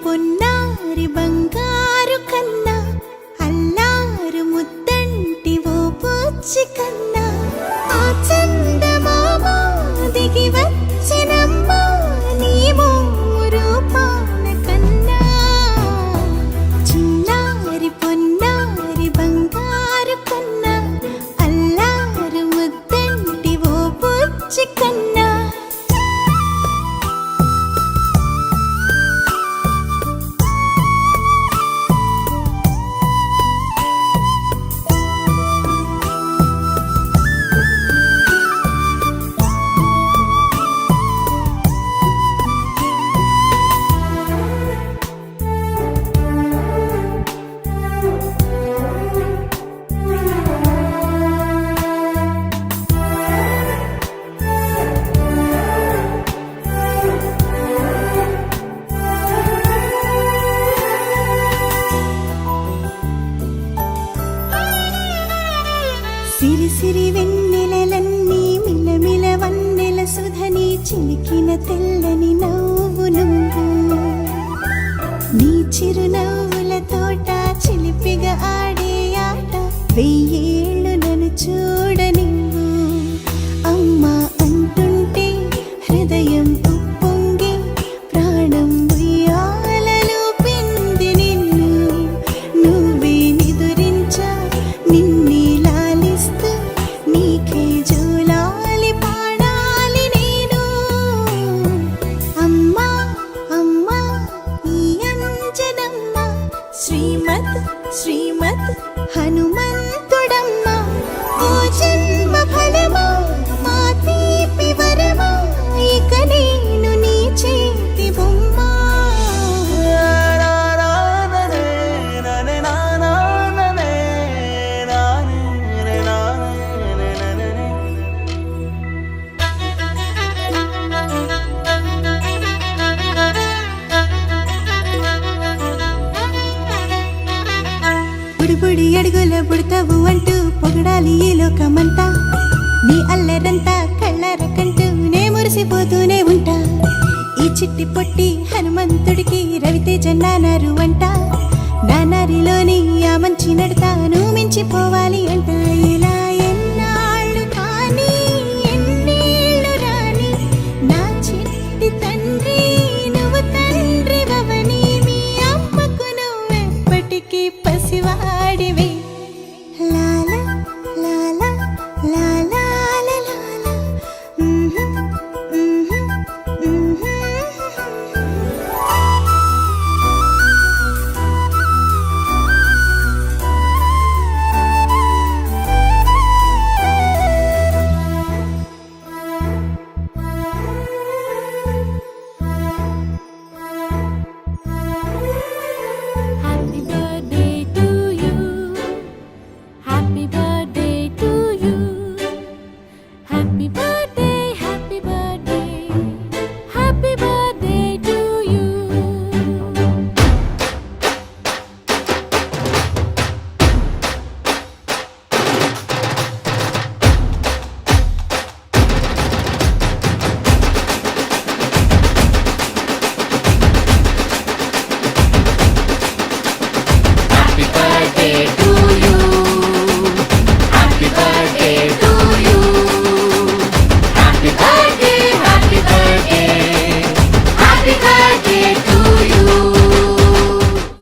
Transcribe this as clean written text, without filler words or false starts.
పొన్నారి బంగారు కన్నా అల్లారు ముద్దంటి ఓ పూచి కన్నా ఆ చందమామ దిగి వచ్చినమ్మా నీ రూపాల కన్నా చిన్నారి పొన్నారి బంగారు కన్నా అల్లారు ముద్దంటి ఓ పూచి కన్నా సిరి సిరి వెన్నెలలన్నీ మిలమిల వన్నెల సుధని చిలికిన తెల్లని నవ్వు నువ్వు నీ చిరునవ్వుల తోట చిలిపిగా ఆడే ఆట వెయ్యేళ్ళు నన్ను చూడ నువ్వు అమ్మా అంటుంటే హృదయం ఉప్పొంగి ప్రాణం ఉయ్యాలలో పిండి నిన్ను నువ్వే నిదురించా నిన్నే నీకే జూలాలి పాడాలి నేను అమ్మా అమ్మా ఈ అంజనమ్మ శ్రీమద్ శ్రీమద్ హనుమంతుడమ్మ ఓ జన్మ ఫలమా మా తీపి వరమా ఇక నేను నీ చేతి బొమ్మ బుడి అడుగుల బుడతావు అంటూ పొగడాలి ఈ లోకమంతా నీ అల్లరంతా కళ్ళారకంటూ నే మురిసిపోతూనే ఉంటా ఈ చిట్టి పొట్టి హనుమంతుడికి రవితేజ నానారు అంట నానారిలోని ఆ మంచి నడతాను మించిపోవాలి అంట ఇలా ఎన్నాళ్ళు కానీ ఎన్నేళ్ళు రాని నా చిట్టి తండ్రి నువ్వు తండ్రి వవని మీ అమ్మకు నువ్వెప్పటికీ పసివాడివి లాలా లాలా లాలా లాలా birthday